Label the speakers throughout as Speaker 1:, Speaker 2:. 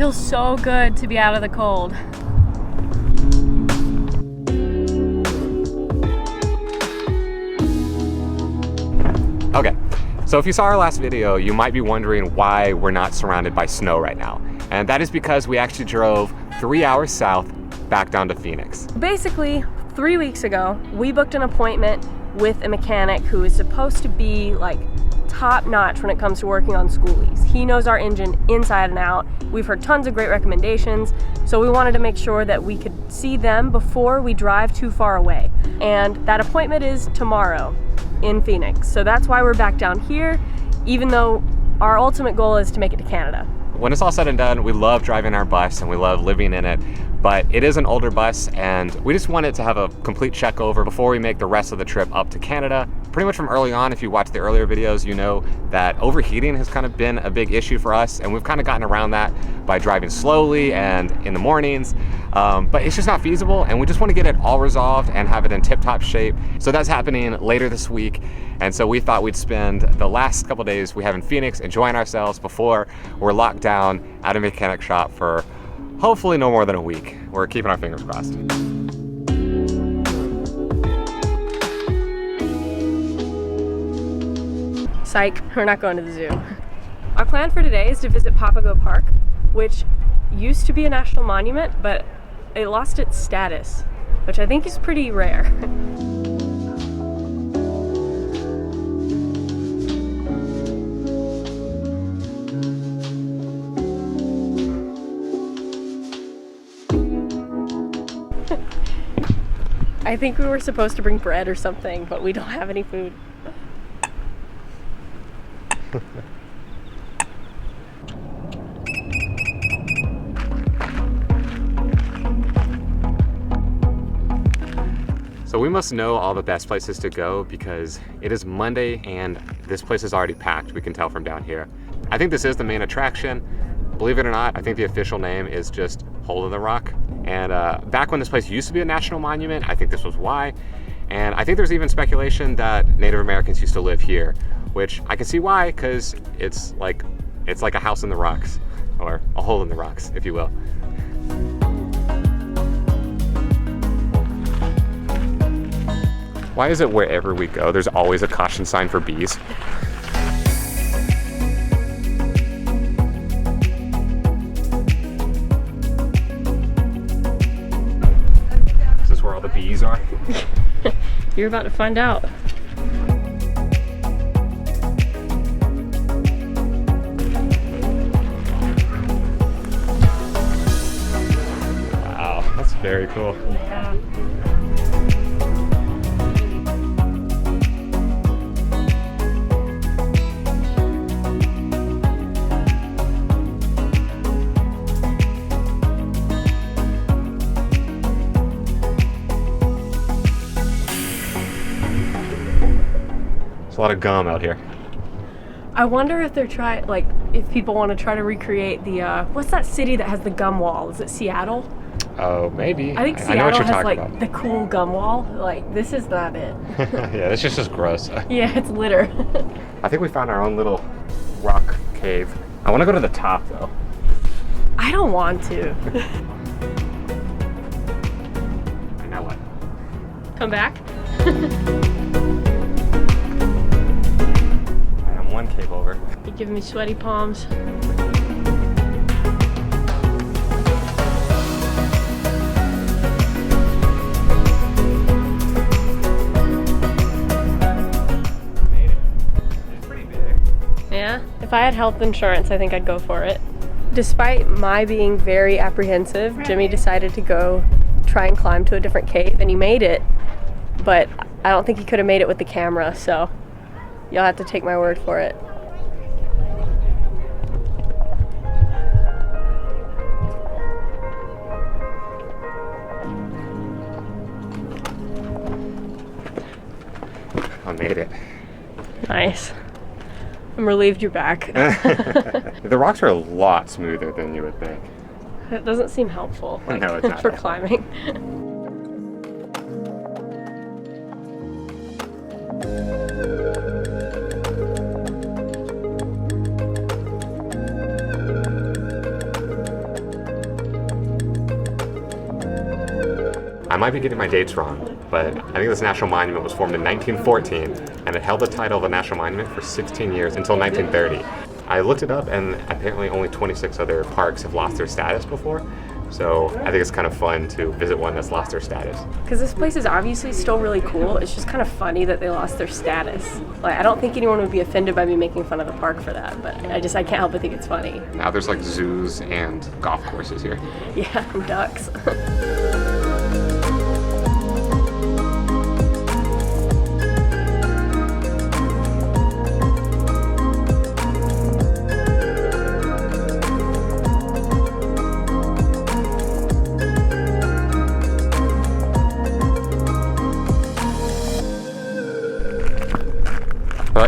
Speaker 1: feels so good to be out of the cold.
Speaker 2: Okay, so if you saw our last video, you might be wondering why we're not surrounded by snow right now. And that is because we actually drove 3 hours south back down to Phoenix.
Speaker 1: Basically, 3 weeks ago, we booked an appointment with a mechanic who is supposed to be like top notch when it comes to working on Skoolies. He knows our engine inside and out. We've heard tons of great recommendations, so we wanted to make sure that we could see them before we drive too far away. And that appointment is tomorrow in Phoenix. So that's why we're back down here, even though our ultimate goal is to make it to Canada.
Speaker 2: When it's all said and done, we love driving our bus and we love living in it, but it is an older bus and we just wanted to have a complete check over before we make the rest of the trip up to Canada. Pretty much from early on, if you watch the earlier videos, you know that overheating has kind of been a big issue for us, and we've kind of gotten around that by driving slowly and in the mornings, but it's just not feasible, and we just want to get it all resolved and have it in tip-top shape. So that's happening later this week, and so we thought we'd spend the last couple days we have in Phoenix enjoying ourselves before we're locked down at a mechanic shop for hopefully no more than a week. We're keeping our fingers crossed.
Speaker 1: Psych, we're not going to the zoo. Our plan for today is to visit Papago Park, which used to be a national monument, but it lost its status, which I think is pretty rare. I think we were supposed to bring bread or something, but we don't have any food.
Speaker 2: So we must know all the best places to go because it is Monday and this place is already packed, we can tell from down here. I think this is the main attraction. Believe it or not, I think the official name is just Hole in the Rock. And back when this place used to be a national monument, I think this was why. And I think there's even speculation that Native Americans used to live here, which I can see why, because it's like a house in the rocks, or a hole in the rocks, if you will. Why is it wherever we go, there's always a caution sign for bees? Is this where all the bees are?
Speaker 1: You're about to find out.
Speaker 2: Wow, that's very cool.
Speaker 1: Yeah.
Speaker 2: There's a lot of gum out here.
Speaker 1: I wonder if they're if people want to try to recreate the, what's that city that has the gum wall? Is it Seattle?
Speaker 2: Oh, maybe.
Speaker 1: I think
Speaker 2: I know what
Speaker 1: Seattle
Speaker 2: you're
Speaker 1: has
Speaker 2: talking
Speaker 1: like
Speaker 2: about.
Speaker 1: the cool gum wall. Like, this is not it.
Speaker 2: Yeah, that's just gross.
Speaker 1: Yeah, it's litter.
Speaker 2: I think we found our own little rock cave. I want to go to the top though.
Speaker 1: I don't want to.
Speaker 2: And now what?
Speaker 1: Come back?
Speaker 2: I'm one cave over.
Speaker 1: You're giving me sweaty palms. Yeah, if I had health insurance, I think I'd go for it. Despite my being very apprehensive, Jimmy decided to go try and climb to a different cave, and he made it, but I don't think he could have made it with the camera, so you'll have to take my word for it.
Speaker 2: I made it.
Speaker 1: Nice. I'm relieved you're back.
Speaker 2: The rocks are a lot smoother than you would think.
Speaker 1: That doesn't seem helpful, like,
Speaker 2: No, it's not
Speaker 1: for
Speaker 2: helpful.
Speaker 1: climbing.
Speaker 2: I might be getting my dates wrong, but I think this national monument was formed in 1914, and it held the title of a national monument for 16 years until 1930. I looked it up, and apparently only 26 other parks have lost their status before. So I think it's kind of fun to visit one that's lost their status.
Speaker 1: Because this place is obviously still really cool. It's just kind of funny that they lost their status. Like, I don't think anyone would be offended by me making fun of the park for that, but I can't help but think it's funny.
Speaker 2: Now there's like zoos and golf courses here.
Speaker 1: Yeah, and ducks.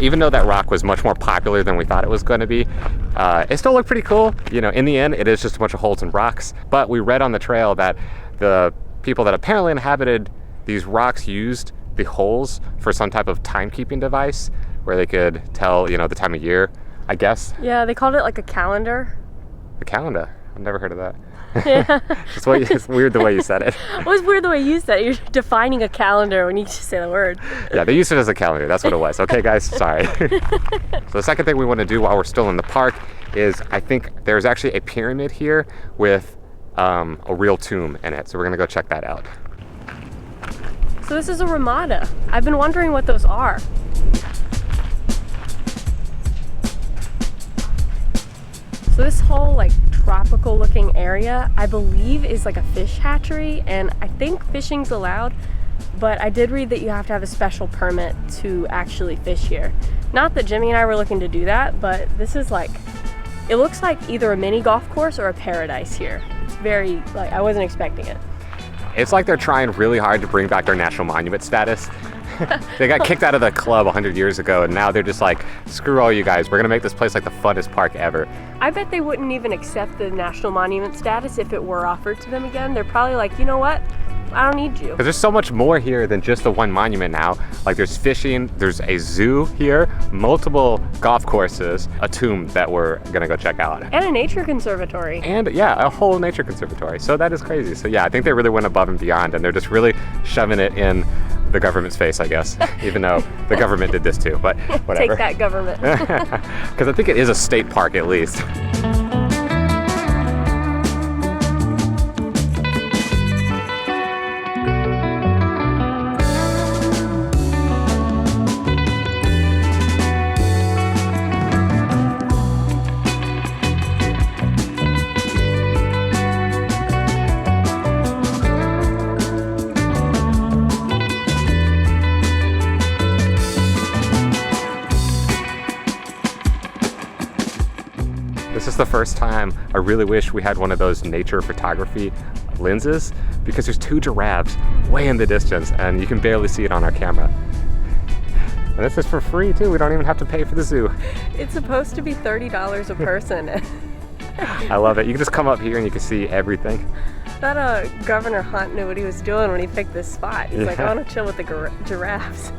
Speaker 2: Even though that rock was much more popular than we thought it was going to be, it still looked pretty cool. You know, in the end, it is just a bunch of holes and rocks. But we read on the trail that the people that apparently inhabited these rocks used the holes for some type of timekeeping device where they could tell, you know, the time of year, I guess.
Speaker 1: Yeah, they called it like a calendar.
Speaker 2: A calendar? I've never heard of that.
Speaker 1: Yeah.
Speaker 2: It's weird the way you said it.
Speaker 1: It was weird the way you said it. You're defining a calendar when you just say the word.
Speaker 2: Yeah, they used it as a calendar. That's what it was. Okay, guys, sorry. So the second thing we want to do while we're still in the park is, I think there's actually a pyramid here with a real tomb in it. So we're going to go check that out.
Speaker 1: So this is a Ramada. I've been wondering what those are. So this whole like tropical looking area, I believe, is like a fish hatchery, and I think fishing's allowed, but I did read that you have to have a special permit to actually fish here. Not that Jimmy and I were looking to do that, but this is like, it looks like either a mini golf course or a paradise here. It's very, like, I wasn't expecting it.
Speaker 2: It's like they're trying really hard to bring back their national monument status. They got kicked out of the club 100 years ago, and now they're just like, screw all you guys, we're gonna make this place like the funnest park ever.
Speaker 1: I bet they wouldn't even accept the national monument status if it were offered to them again. They're probably like, you know what? I don't need you.
Speaker 2: Because there's so much more here than just the one monument now. Like there's fishing, there's a zoo here, multiple golf courses, a tomb that we're gonna go check out.
Speaker 1: And a nature conservatory.
Speaker 2: And yeah, a whole nature conservatory. So that is crazy. So yeah, I think they really went above and beyond, and they're just really shoving it in the government's face, I guess, even though the government did this too, but whatever.
Speaker 1: Take that, government.
Speaker 2: Because I think it is a state park at least. This is the first time I really wish we had one of those nature photography lenses, because there's two giraffes way in the distance and you can barely see it on our camera. And this is for free too, we don't even have to pay for the zoo.
Speaker 1: It's supposed to be $30 a person.
Speaker 2: I love it. You can just come up here and you can see everything.
Speaker 1: That Governor Hunt knew what he was doing when he picked this spot. He's like, I want to chill with the giraffes.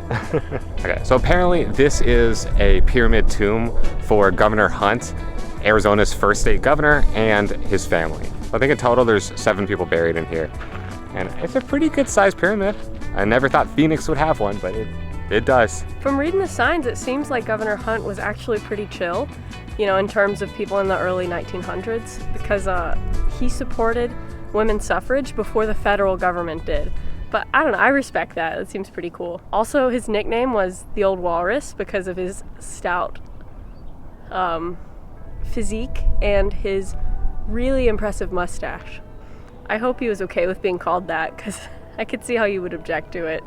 Speaker 2: Okay, so apparently this is a pyramid tomb for Governor Hunt, Arizona's first state governor, and his family. I think in total there's 7 people buried in here. And it's a pretty good sized pyramid. I never thought Phoenix would have one, but it does.
Speaker 1: From reading the signs, it seems like Governor Hunt was actually pretty chill, you know, in terms of people in the early 1900s, because he supported women's suffrage before the federal government did. But I don't know, I respect that. It seems pretty cool. Also, his nickname was the Old Walrus because of his stout physique and his really impressive mustache. I hope he was okay with being called that, because I could see how you would object to it.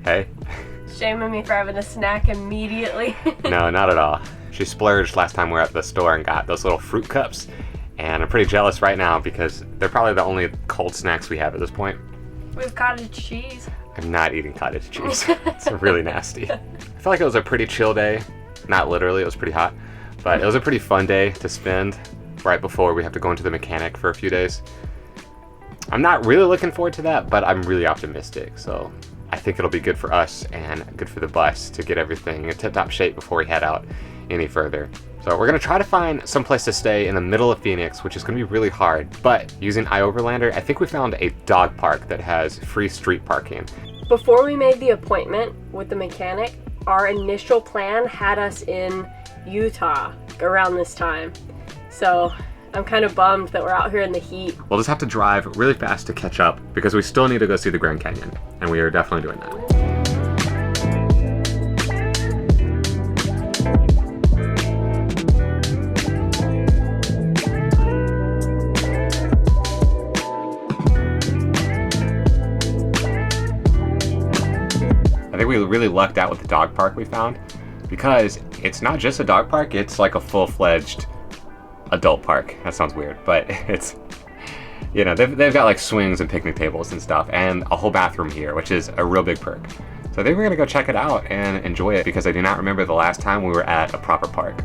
Speaker 2: Hey.
Speaker 1: Shaming me for having a snack immediately.
Speaker 2: No, not at all. She splurged last time we were at the store and got those little fruit cups, and I'm pretty jealous right now because they're probably the only cold snacks we have at this point.
Speaker 1: We have cottage cheese.
Speaker 2: I'm not eating cottage cheese. It's really nasty. I feel like it was a pretty chill day. Not literally, it was pretty hot, but it was a pretty fun day to spend right before we have to go into the mechanic for a few days. I'm not really looking forward to that, but I'm really optimistic. So I think it'll be good for us and good for the bus to get everything in tip-top shape before we head out any further. So we're gonna try to find some place to stay in the middle of Phoenix, which is gonna be really hard, but using iOverlander, I think we found a dog park that has free street parking.
Speaker 1: Before we made the appointment with the mechanic, our initial plan had us in Utah around this time. So I'm kind of bummed that we're out here in the heat.
Speaker 2: We'll just have to drive really fast to catch up because we still need to go see the Grand Canyon, and we are definitely doing that. I think we really lucked out with the dog park we found because it's not just a dog park, it's like a full-fledged adult park. That sounds weird, but it's, you know, they've got like swings and picnic tables and stuff and a whole bathroom here, which is a real big perk. So I think we're gonna go check it out and enjoy it because I do not remember the last time we were at a proper park.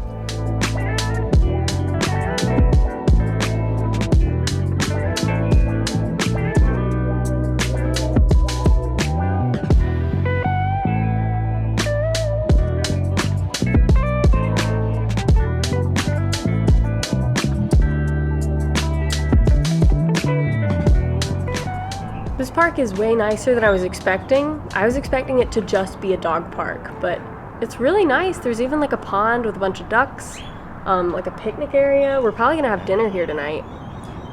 Speaker 1: This park is way nicer than I was expecting. I was expecting it to just be a dog park, but it's really nice. There's even like a pond with a bunch of ducks, like a picnic area. We're probably gonna have dinner here tonight.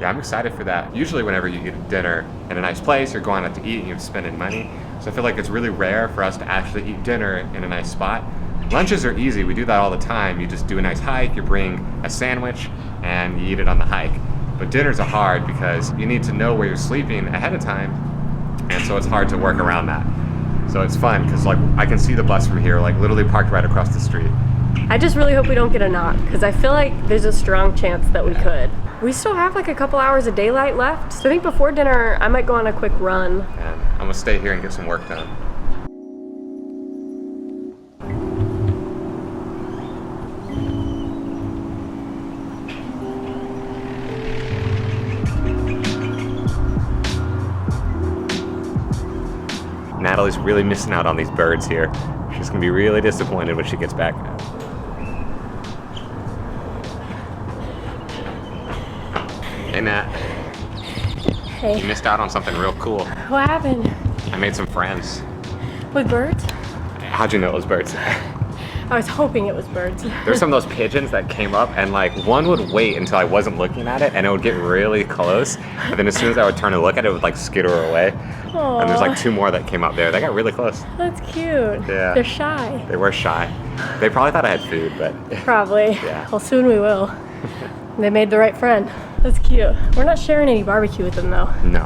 Speaker 2: Yeah, I'm excited for that. Usually whenever you eat dinner in a nice place, you're going out to eat and you're spending money. So I feel like it's really rare for us to actually eat dinner in a nice spot. Lunches are easy, we do that all the time. You just do a nice hike, you bring a sandwich, and you eat it on the hike. But dinners are hard because you need to know where you're sleeping ahead of time, and so it's hard to work around that. So it's fun because like I can see the bus from here, like literally parked right across the street.
Speaker 1: I just really hope we don't get a knock because I feel like there's a strong chance that we could. We still have like a couple hours of daylight left, so I think before dinner I might go on a quick run.
Speaker 2: And I'm gonna stay here and get some work done. Natalie's really missing out on these birds here. She's gonna be really disappointed when she gets back. Hey Nat.
Speaker 1: Hey.
Speaker 2: You missed out on something real cool.
Speaker 1: What happened?
Speaker 2: I made some friends.
Speaker 1: With birds?
Speaker 2: How'd you know it was birds?
Speaker 1: I was hoping it was birds.
Speaker 2: There's some of those pigeons that came up and like one would wait until I wasn't looking at it and it would get really close. But then as soon as I would turn and look at it, it would like skitter away.
Speaker 1: Aww.
Speaker 2: And there's like two more that came up there. They got really close.
Speaker 1: That's cute.
Speaker 2: Yeah.
Speaker 1: They're shy.
Speaker 2: They were shy. They probably thought I had food, but.
Speaker 1: Probably.
Speaker 2: Yeah.
Speaker 1: Well, soon we will. They made the right friend. That's cute. We're not sharing any barbecue with them though.
Speaker 2: No.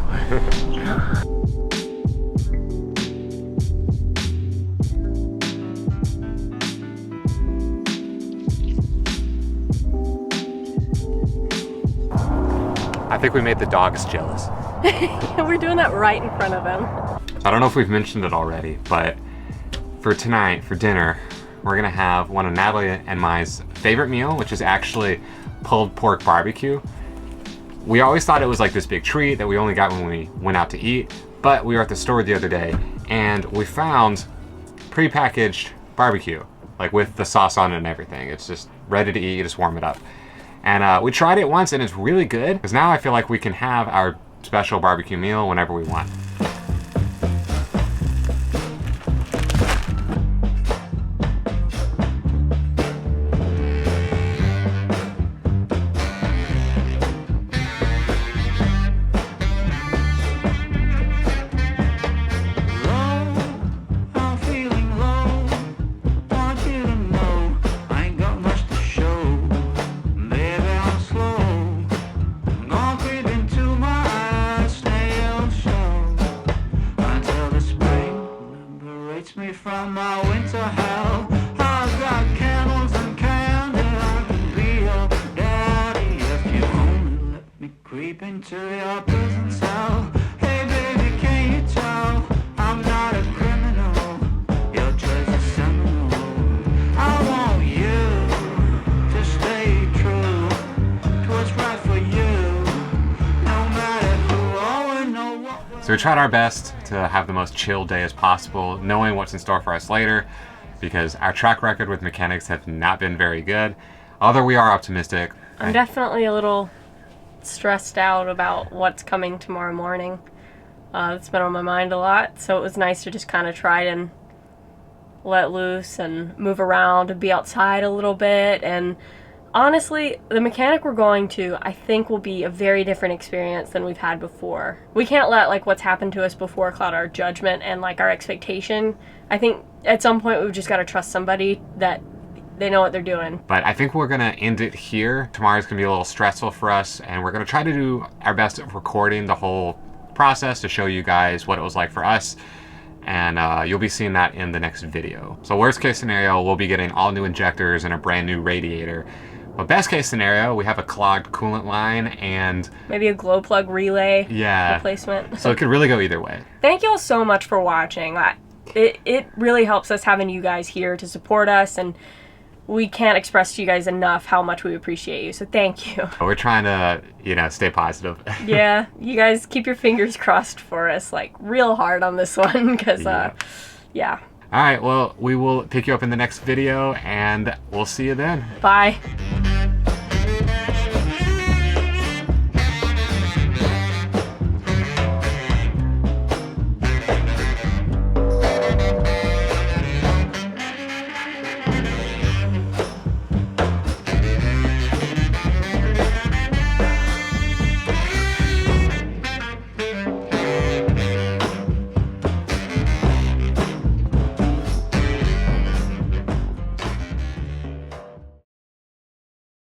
Speaker 2: I think we made the dogs jealous.
Speaker 1: We're doing that right in front of them.
Speaker 2: I don't know if we've mentioned it already, but for tonight, for dinner, we're gonna have one of Natalie and mine's favorite meal, which is actually pulled pork barbecue. We always thought it was like this big treat that we only got when we went out to eat, but we were at the store the other day and we found pre-packaged barbecue, like with the sauce on it and everything. It's just ready to eat, you just warm it up. And we tried it once and it's really good, because now I feel like we can have our special barbecue meal whenever we want.
Speaker 3: From my winter hell, I've got candles and candy. I can be your daddy if you only let me creep into your prison cell. Hey baby, can you tell I'm not a criminal? Your choice is seminal. I want you to stay true to what's right for you, no matter who or no what.
Speaker 2: So So we tried our best to have the most chill day as possible, knowing what's in store for us later, because our track record with mechanics have not been very good. Although we are optimistic.
Speaker 1: I'm definitely a little stressed out about what's coming tomorrow morning. It's been on my mind a lot, so it was nice to just kind of try and let loose and move around and be outside a little bit. And honestly, the mechanic we're going to, I think, will be a very different experience than we've had before. We can't let like what's happened to us before cloud our judgment and like our expectation. I think at some point we've just got to trust somebody that they know what they're doing.
Speaker 2: But I think we're gonna end it here. Tomorrow's gonna be a little stressful for us, and we're gonna try to do our best at recording the whole process to show you guys what it was like for us. And you'll be seeing that in the next video. So worst case scenario, we'll be getting all new injectors and a brand new radiator. But best case scenario, we have a clogged coolant line and
Speaker 1: maybe a glow plug relay replacement.
Speaker 2: So it could really go either way.
Speaker 1: Thank you all so much for watching. It really helps us having you guys here to support us, and we can't express to you guys enough how much we appreciate you. So thank you.
Speaker 2: We're trying to, stay positive.
Speaker 1: Yeah, you guys keep your fingers crossed for us, like real hard on this one, because yeah.
Speaker 2: All right, well, we will pick you up in the next video, and we'll see you then.
Speaker 1: Bye.